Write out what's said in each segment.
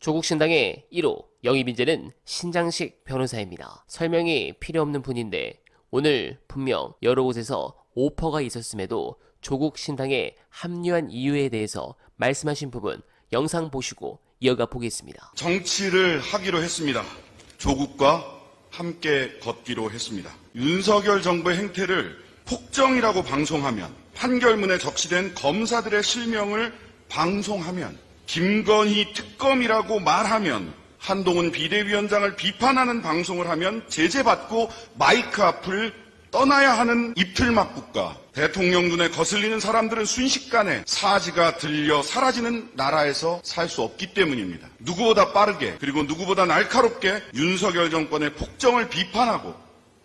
조국 신당의 1호 영입 인재는 신장식 변호사입니다. 설명이 필요 없는 분인데 오늘 분명 여러 곳에서 오퍼가 있었음에도 조국 신당에 합류한 이유에 대해서 말씀하신 부분 영상 보시고 이어가 보겠습니다. 정치를 하기로 했습니다. 조국과 함께 걷기로 했습니다. 윤석열 정부의 행태를 폭정이라고 방송하면, 판결문에 적시된 검사들의 실명을 방송하면, 김건희 특검이라고 말하면, 한동훈 비대위원장을 비판하는 방송을 하면 제재받고 마이크 앞을 떠나야 하는 입틀막 국가, 대통령 눈에 거슬리는 사람들은 순식간에 사지가 들려 사라지는 나라에서 살 수 없기 때문입니다. 누구보다 빠르게 그리고 누구보다 날카롭게 윤석열 정권의 폭정을 비판하고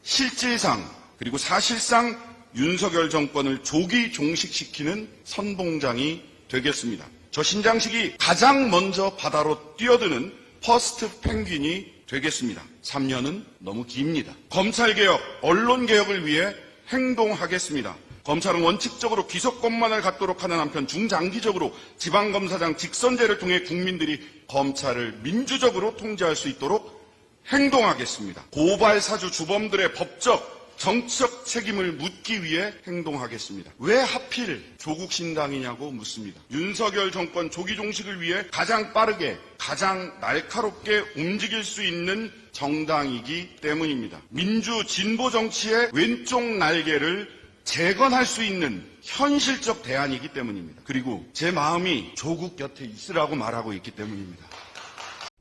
실질상 그리고 사실상 윤석열 정권을 조기 종식시키는 선봉장이 되겠습니다. 저 신장식이 가장 먼저 바다로 뛰어드는 퍼스트 펭귄이 되겠습니다. 3년은 너무 깁니다. 검찰개혁, 언론개혁을 위해 행동하겠습니다. 검찰은 원칙적으로 기소권만을 갖도록 하는 한편 중장기적으로 지방검사장 직선제를 통해 국민들이 검찰을 민주적으로 통제할 수 있도록 행동하겠습니다. 고발사주 주범들의 법적, 정치적 책임을 묻기 위해 행동하겠습니다. 왜 하필 조국 신당이냐고 묻습니다. 윤석열 정권 조기 종식을 위해 가장 빠르게, 가장 날카롭게 움직일 수 있는 정당이기 때문입니다. 민주 진보 정치의 왼쪽 날개를 재건할 수 있는 현실적 대안이기 때문입니다. 그리고 제 마음이 조국 곁에 있으라고 말하고 있기 때문입니다.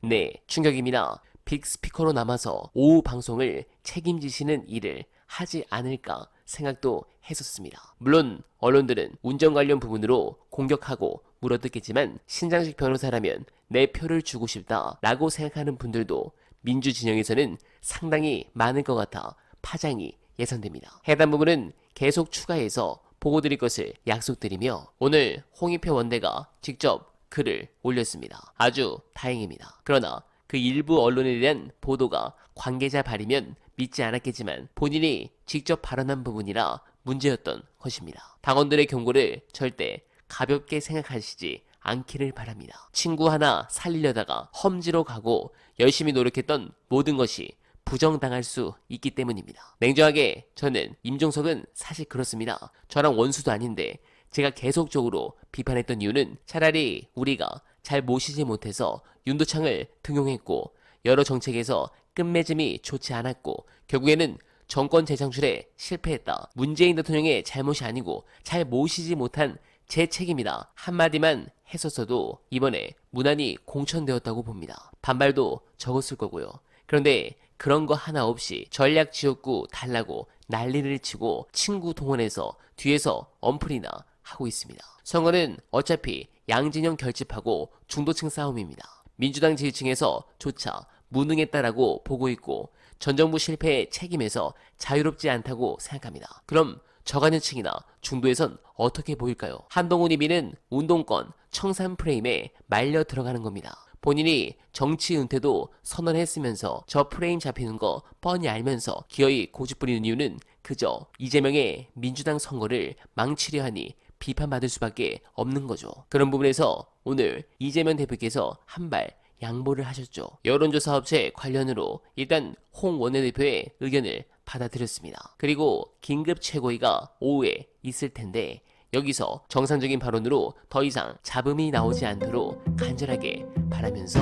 네, 충격입니다. 빅스피커로 남아서 오후 방송을 책임지시는 일을 하지 않을까 생각도 했었습니다. 물론 언론들은 운전 관련 부분으로 공격하고 물어뜯겠지만 신장식 변호사라면 내 표를 주고 싶다라고 생각하는 분들도 민주 진영에서는 상당히 많을 것 같아 파장이 예상됩니다. 해당 부분은 계속 추가해서 보고드릴 것을 약속드리며 오늘 홍익표 원내가 직접 글을 올렸습니다. 아주 다행입니다. 그러나 그 일부 언론에 대한 보도가 관계자 발이면 믿지 않았겠지만 본인이 직접 발언한 부분이라 문제였던 것입니다. 당원들의 경고를 절대 가볍게 생각하시지 않기를 바랍니다. 친구 하나 살리려다가 험지로 가고 열심히 노력했던 모든 것이 부정당할 수 있기 때문입니다. 냉정하게 저는 임종석은 사실 그렇습니다. 저랑 원수도 아닌데 제가 계속적으로 비판했던 이유는 차라리 우리가 잘 모시지 못해서 윤도창을 등용했고 여러 정책에서 끝맺음이 좋지 않았고 결국에는 정권 재창출에 실패했다. 문재인 대통령의 잘못이 아니고 잘 모시지 못한 제 책임이다. 한마디만 했었어도 이번에 무난히 공천되었다고 봅니다. 반발도 적었을 거고요. 그런데 그런 거 하나 없이 전략 지역구 달라고 난리를 치고 친구 동원해서 뒤에서 언플이나 하고 있습니다. 선거는 어차피 양진영 결집하고 중도층 싸움입니다. 민주당 지지층에서 조차 무능했다라고 보고 있고 전 정부 실패의 책임에서 자유롭지 않다고 생각합니다. 그럼 저간여층이나 중도에선 어떻게 보일까요? 한동훈이 미는 운동권 청산 프레임에 말려 들어가는 겁니다. 본인이 정치 은퇴도 선언했으면서 저 프레임 잡히는 거 뻔히 알면서 기어이 고집부리는 이유는 그저 이재명의 민주당 선거를 망치려 하니 비판받을 수밖에 없는 거죠. 그런 부분에서 오늘 이재명 대표께서 한발 양보를 하셨죠. 여론조사 업체 관련으로 일단 홍 원내대표의 의견을 받아들였습니다. 그리고 긴급 최고위가 오후에 있을 텐데 여기서 정상적인 발언으로 더 이상 잡음이 나오지 않도록 간절하게 바라면서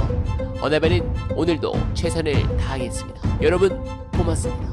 어나벨은 오늘도 최선을 다하겠습니다. 여러분 고맙습니다.